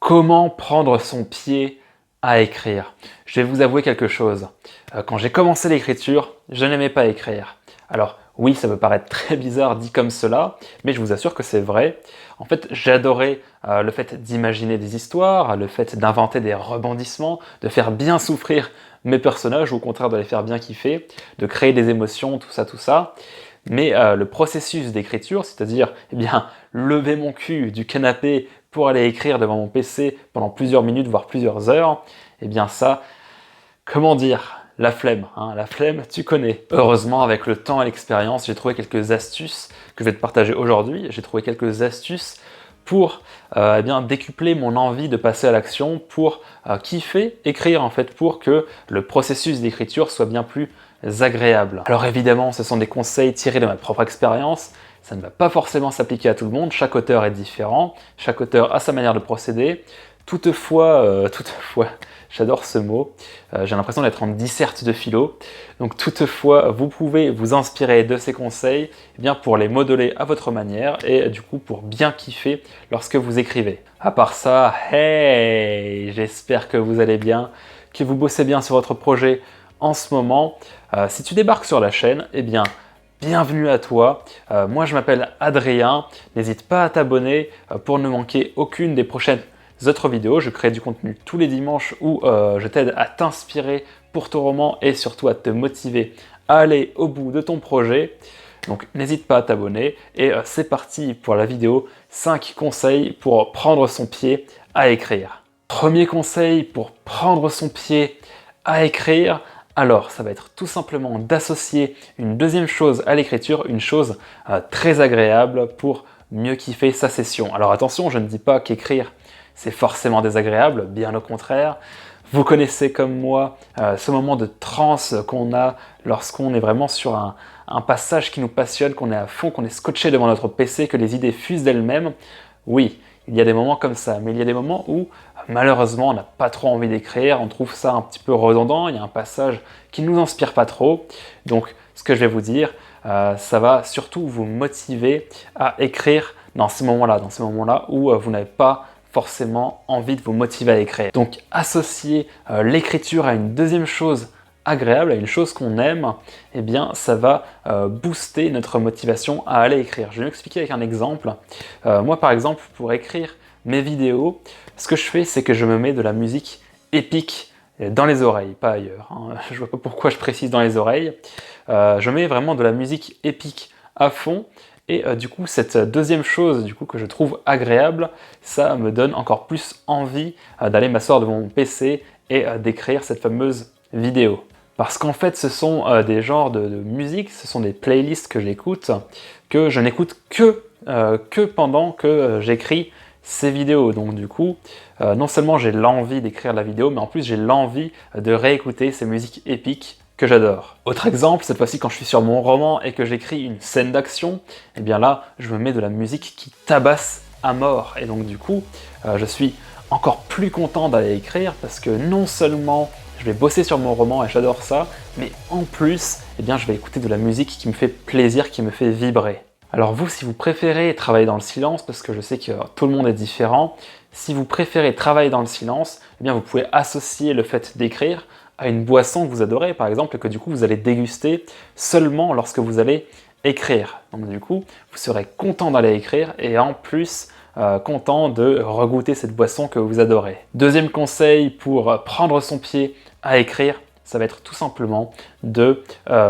Comment prendre son pied à écrire? Je vais vous avouer quelque chose. Quand j'ai commencé l'écriture, je n'aimais pas écrire. Alors oui, ça peut paraître très bizarre dit comme cela, mais je vous assure que c'est vrai. En fait, j'adorais le fait d'imaginer des histoires, le fait d'inventer des rebondissements, de faire bien souffrir mes personnages, ou au contraire de les faire bien kiffer, de créer des émotions, tout ça, tout ça. Mais le processus d'écriture, c'est-à-dire lever mon cul du canapé pour aller écrire devant mon PC pendant plusieurs minutes, voire plusieurs heures, ça, comment dire, la flemme, hein, la flemme, tu connais. Heureusement, avec le temps et l'expérience, j'ai trouvé quelques astuces que je vais te partager aujourd'hui. J'ai trouvé quelques astuces pour décupler mon envie de passer à l'action, pour kiffer, écrire en fait, pour que le processus d'écriture soit bien plus agréable. Alors évidemment, ce sont des conseils tirés de ma propre expérience, ça ne va pas forcément s'appliquer à tout le monde, chaque auteur est différent, chaque auteur a sa manière de procéder. Toutefois, j'adore ce mot, j'ai l'impression d'être en disserte de philo, donc toutefois, vous pouvez vous inspirer de ces conseils pour les modeler à votre manière et du coup pour bien kiffer lorsque vous écrivez. À part ça, hey, j'espère que vous allez bien, que vous bossez bien sur votre projet en ce moment. Si tu débarques sur la chaîne, bienvenue à toi. Moi je m'appelle Adrien, n'hésite pas à t'abonner pour ne manquer aucune des prochaines autres vidéos. Je crée du contenu tous les dimanches où je t'aide à t'inspirer pour ton roman et surtout à te motiver à aller au bout de ton projet. Donc n'hésite pas à t'abonner et c'est parti pour la vidéo 5 conseils pour prendre son pied à écrire. Premier conseil pour prendre son pied à écrire, alors ça va être tout simplement d'associer une deuxième chose à l'écriture, une chose très agréable pour mieux kiffer sa session. Alors attention, je ne dis pas qu'écrire c'est forcément désagréable, bien au contraire. Vous connaissez comme moi ce moment de transe qu'on a lorsqu'on est vraiment sur un passage qui nous passionne, qu'on est à fond, qu'on est scotché devant notre PC, que les idées fusent d'elles-mêmes. Oui, il y a des moments comme ça, mais il y a des moments où malheureusement on n'a pas trop envie d'écrire, on trouve ça un petit peu redondant, il y a un passage qui ne nous inspire pas trop. Donc ce que je vais vous dire, ça va surtout vous motiver à écrire dans ces moments-là où vous n'avez pas forcément envie de vous motiver à écrire. Donc associer l'écriture à une deuxième chose agréable, à une chose qu'on aime, ça va booster notre motivation à aller écrire. Je vais m'expliquer avec un exemple. Moi par exemple, pour écrire mes vidéos, ce que je fais, c'est que je me mets de la musique épique dans les oreilles, pas ailleurs. Hein. Je vois pas pourquoi je précise dans les oreilles. Je mets vraiment de la musique épique à fond. Et du coup, cette deuxième chose que je trouve agréable, ça me donne encore plus envie d'aller m'asseoir devant mon PC et d'écrire cette fameuse vidéo. Parce qu'en fait, ce sont des genres de musique, ce sont des playlists que j'écoute, que je n'écoute que pendant que j'écris ces vidéos. Donc du coup, non seulement j'ai l'envie d'écrire la vidéo, mais en plus j'ai l'envie de réécouter ces musiques épiques que j'adore. Autre exemple, cette fois-ci quand je suis sur mon roman et que j'écris une scène d'action, là, je me mets de la musique qui tabasse à mort. Et donc du coup, je suis encore plus content d'aller écrire parce que non seulement je vais bosser sur mon roman et j'adore ça, mais en plus, je vais écouter de la musique qui me fait plaisir, qui me fait vibrer. Alors vous, si vous préférez travailler dans le silence, parce que je sais que tout le monde est différent, si vous préférez travailler dans le silence, vous pouvez associer le fait d'écrire à une boisson que vous adorez, par exemple, et que du coup vous allez déguster seulement lorsque vous allez écrire. Donc du coup, vous serez content d'aller écrire et en plus content de regoûter cette boisson que vous adorez. Deuxième conseil pour prendre son pied à écrire, ça va être tout simplement de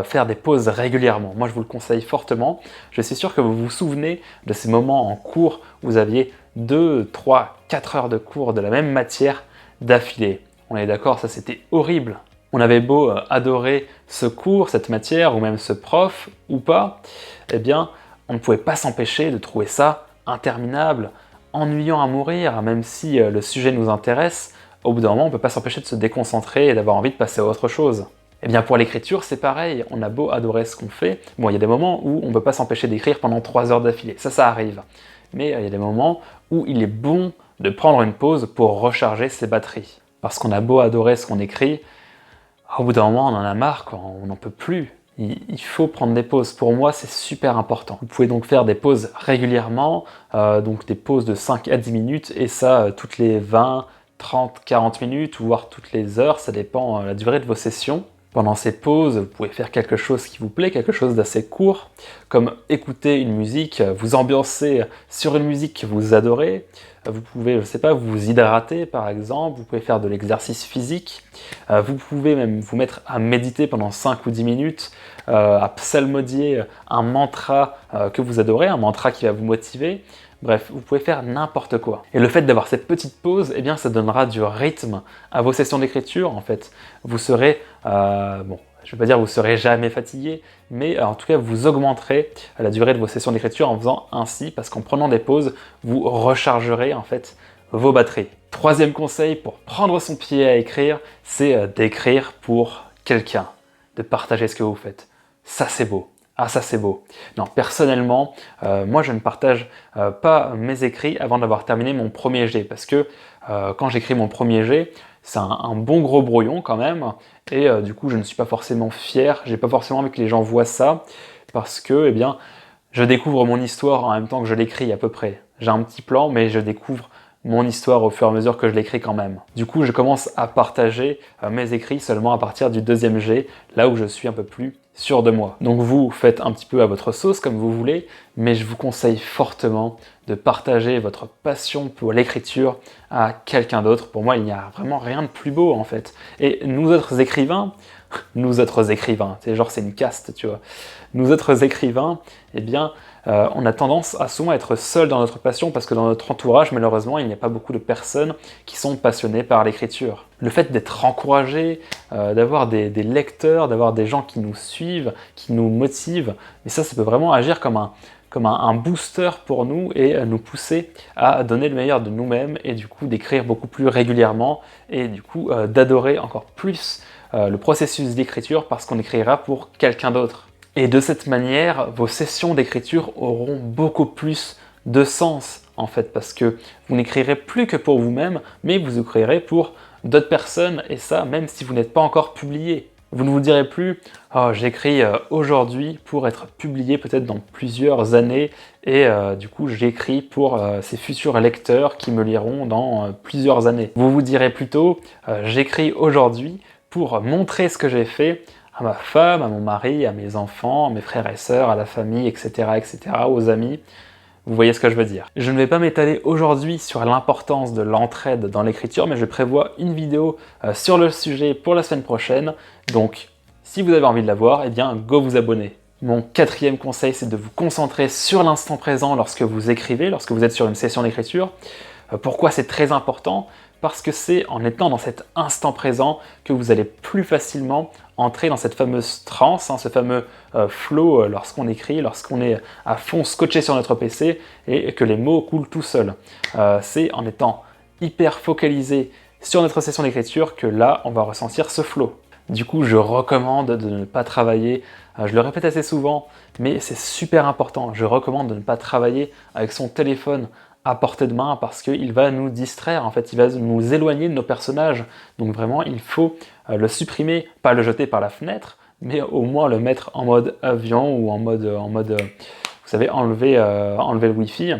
faire des pauses régulièrement. Moi, je vous le conseille fortement. Je suis sûr que vous vous souvenez de ces moments en cours où vous aviez 2, 3, 4 heures de cours de la même matière d'affilée. On est d'accord, ça c'était horrible. On avait beau adorer ce cours, cette matière, ou même ce prof, ou pas, on ne pouvait pas s'empêcher de trouver ça interminable, ennuyant à mourir, même si le sujet nous intéresse. Au bout d'un moment, on ne peut pas s'empêcher de se déconcentrer et d'avoir envie de passer à autre chose. Pour l'écriture, c'est pareil, on a beau adorer ce qu'on fait, il y a des moments où on ne peut pas s'empêcher d'écrire pendant 3 heures d'affilée, ça arrive. Mais il y a des moments où il est bon de prendre une pause pour recharger ses batteries. Parce qu'on a beau adorer ce qu'on écrit, au bout d'un moment, on en a marre, on n'en peut plus. il faut prendre des pauses. Pour moi, c'est super important. Vous pouvez donc faire des pauses régulièrement, donc des pauses de 5 à 10 minutes, et ça toutes les 20, 30, 40 minutes, voire toutes les heures, ça dépend la durée de vos sessions. Pendant ces pauses, vous pouvez faire quelque chose qui vous plaît, quelque chose d'assez court, comme écouter une musique, vous ambiancer sur une musique que vous adorez. Vous pouvez, je ne sais pas, vous hydrater par exemple, vous pouvez faire de l'exercice physique, vous pouvez même vous mettre à méditer pendant 5 ou 10 minutes, à psalmodier un mantra que vous adorez, un mantra qui va vous motiver. Bref, vous pouvez faire n'importe quoi. Et le fait d'avoir cette petite pause, eh bien, ça donnera du rythme à vos sessions d'écriture, en fait. Vous serez, bon, je ne vais pas dire vous serez jamais fatigué, mais en tout cas, vous augmenterez la durée de vos sessions d'écriture en faisant ainsi, parce qu'en prenant des pauses, vous rechargerez, en fait, vos batteries. Troisième conseil pour prendre son pied à écrire, c'est d'écrire pour quelqu'un, de partager ce que vous faites. Ça, c'est beau. Ah, ça c'est beau. Non, personnellement, moi je ne partage pas mes écrits avant d'avoir terminé mon premier jet, parce que quand j'écris mon premier jet, c'est un bon gros brouillon quand même, et du coup je ne suis pas forcément fier, j'ai pas forcément envie que les gens voient ça, parce que, eh bien, je découvre mon histoire en même temps que je l'écris à peu près. J'ai un petit plan, mais je découvre mon histoire au fur et à mesure que je l'écris quand même. Du coup, je commence à partager mes écrits seulement à partir du deuxième jet, là où je suis un peu plus sûr de moi. Donc vous faites un petit peu à votre sauce comme vous voulez, mais je vous conseille fortement de partager votre passion pour l'écriture à quelqu'un d'autre. Pour moi, il n'y a vraiment rien de plus beau en fait. Et nous autres écrivains, c'est genre c'est une caste, tu vois. Nous autres écrivains, eh bien, on a tendance à souvent être seuls dans notre passion parce que dans notre entourage, malheureusement, il n'y a pas beaucoup de personnes qui sont passionnées par l'écriture. Le fait d'être encouragé, d'avoir des lecteurs, d'avoir des gens qui nous suivent, qui nous motivent, mais ça peut vraiment agir comme un booster pour nous et nous pousser à donner le meilleur de nous-mêmes et du coup d'écrire beaucoup plus régulièrement et du coup d'adorer encore plus le processus d'écriture parce qu'on écrira pour quelqu'un d'autre. Et de cette manière, vos sessions d'écriture auront beaucoup plus de sens en fait, parce que vous n'écrirez plus que pour vous-même, mais vous écrirez pour d'autres personnes, et ça même si vous n'êtes pas encore publié. Vous ne vous direz plus « Oh, j'écris aujourd'hui pour être publié peut-être dans plusieurs années, et du coup j'écris pour ces futurs lecteurs qui me liront dans plusieurs années. » Vous vous direz plutôt « J'écris aujourd'hui pour montrer ce que j'ai fait à ma femme, à mon mari, à mes enfants, à mes frères et sœurs, à la famille, etc., aux amis. » Vous voyez ce que je veux dire. Je ne vais pas m'étaler aujourd'hui sur l'importance de l'entraide dans l'écriture, mais je prévois une vidéo sur le sujet pour la semaine prochaine. Donc, si vous avez envie de la voir, eh bien, go vous abonner. Mon quatrième conseil, c'est de vous concentrer sur l'instant présent lorsque vous écrivez, lorsque vous êtes sur une session d'écriture. Pourquoi c'est très important ? Parce que c'est en étant dans cet instant présent que vous allez plus facilement entrer dans cette fameuse transe, ce fameux flow lorsqu'on écrit, lorsqu'on est à fond scotché sur notre PC et que les mots coulent tout seuls. C'est en étant hyper focalisé sur notre session d'écriture que là, on va ressentir ce flow. Du coup, je recommande de ne pas travailler, je le répète assez souvent, mais c'est super important, je recommande de ne pas travailler avec son téléphone à portée de main parce qu'il va nous distraire, en fait, il va nous éloigner de nos personnages. Donc vraiment, il faut le supprimer, pas le jeter par la fenêtre, mais au moins le mettre en mode avion ou en mode vous savez, enlever le Wi-Fi.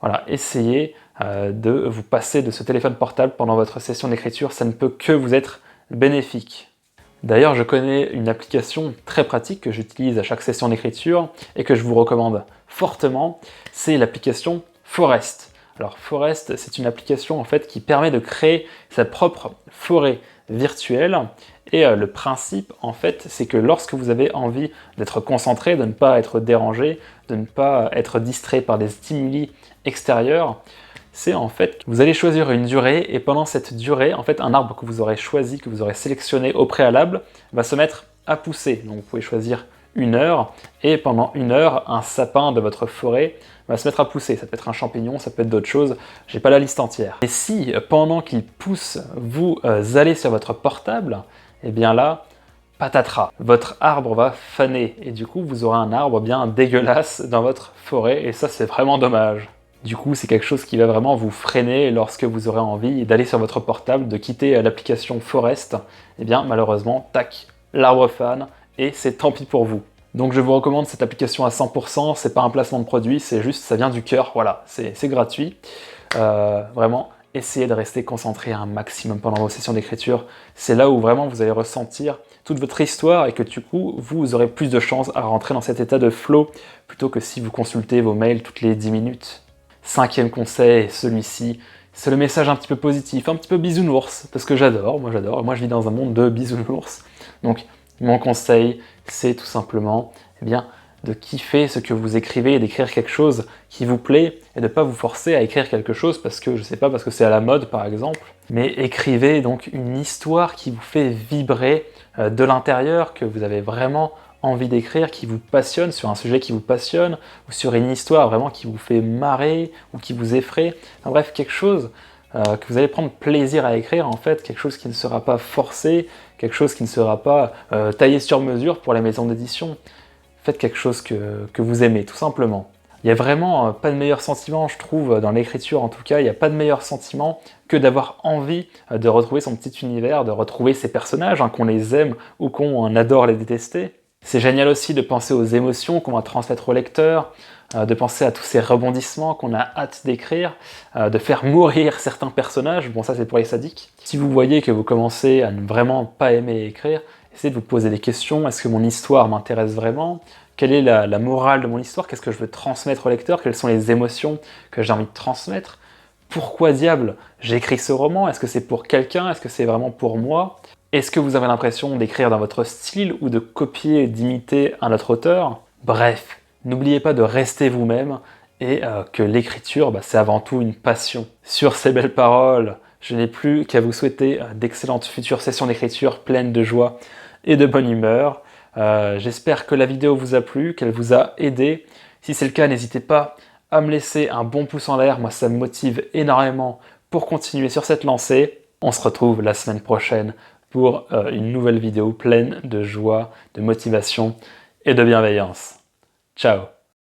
Voilà, essayez de vous passer de ce téléphone portable pendant votre session d'écriture, ça ne peut que vous être bénéfique. D'ailleurs, je connais une application très pratique que j'utilise à chaque session d'écriture et que je vous recommande fortement, c'est l'application Forest. Alors Forest, c'est une application en fait qui permet de créer sa propre forêt virtuelle et le principe en fait c'est que lorsque vous avez envie d'être concentré, de ne pas être dérangé, de ne pas être distrait par des stimuli extérieurs, c'est en fait que vous allez choisir une durée et pendant cette durée, en fait un arbre que vous aurez choisi, que vous aurez sélectionné au préalable va se mettre à pousser. Donc vous pouvez choisir 1 heure et pendant 1 heure, un sapin de votre forêt va se mettre à pousser. Ça peut être un champignon, ça peut être d'autres choses, j'ai pas la liste entière. Et si pendant qu'il pousse, vous allez sur votre portable, et bien là, patatras, votre arbre va faner et du coup vous aurez un arbre bien dégueulasse dans votre forêt et ça c'est vraiment dommage. Du coup, c'est quelque chose qui va vraiment vous freiner lorsque vous aurez envie d'aller sur votre portable, de quitter l'application Forest. Et bien, malheureusement, tac, l'arbre fane et c'est tant pis pour vous. Donc je vous recommande cette application à 100%, c'est pas un placement de produit, c'est juste, ça vient du cœur, voilà, c'est gratuit. Vraiment, essayez de rester concentré un maximum pendant vos sessions d'écriture. C'est là où vraiment vous allez ressentir toute votre histoire et que du coup, vous aurez plus de chances à rentrer dans cet état de flow plutôt que si vous consultez vos mails toutes les 10 minutes. 5e conseil, celui-ci, c'est le message un petit peu positif, un petit peu bisounours, parce que j'adore, moi je vis dans un monde de bisounours. Donc mon conseil, c'est tout simplement, eh bien, de kiffer ce que vous écrivez et d'écrire quelque chose qui vous plaît et de ne pas vous forcer à écrire quelque chose parce que, je sais pas, parce que c'est à la mode par exemple, mais écrivez donc une histoire qui vous fait vibrer de l'intérieur, que vous avez vraiment envie d'écrire, qui vous passionne, sur un sujet qui vous passionne, ou sur une histoire vraiment qui vous fait marrer ou qui vous effraie. Enfin, bref, quelque chose que vous allez prendre plaisir à écrire, en fait, quelque chose qui ne sera pas forcé, quelque chose qui ne sera pas taillé sur mesure pour les maisons d'édition. Faites quelque chose que vous aimez, tout simplement. Il n'y a vraiment pas de meilleur sentiment, je trouve, dans l'écriture en tout cas, il n'y a pas de meilleur sentiment que d'avoir envie de retrouver son petit univers, de retrouver ses personnages, hein, qu'on les aime ou qu'on adore les détester. C'est génial aussi de penser aux émotions qu'on va transmettre au lecteur, de penser à tous ces rebondissements qu'on a hâte d'écrire, de faire mourir certains personnages, bon ça c'est pour les sadiques. Si vous voyez que vous commencez à ne vraiment pas aimer écrire, essayez de vous poser des questions, est-ce que mon histoire m'intéresse vraiment ? Quelle est la morale de mon histoire? Qu'est-ce que je veux transmettre au lecteur? Quelles sont les émotions que j'ai envie de transmettre? Pourquoi diable j'écris ce roman? Est-ce que c'est pour quelqu'un? Est-ce que c'est vraiment pour moi? Est-ce que vous avez l'impression d'écrire dans votre style ou de copier et d'imiter un autre auteur? Bref, n'oubliez pas de rester vous-même et que l'écriture, c'est avant tout une passion. Sur ces belles paroles, je n'ai plus qu'à vous souhaiter d'excellentes futures sessions d'écriture pleines de joie et de bonne humeur. J'espère que la vidéo vous a plu, qu'elle vous a aidé. Si c'est le cas, n'hésitez pas à me laisser un bon pouce en l'air, moi ça me motive énormément pour continuer sur cette lancée. On se retrouve la semaine prochaine pour une nouvelle vidéo pleine de joie, de motivation et de bienveillance. Ciao!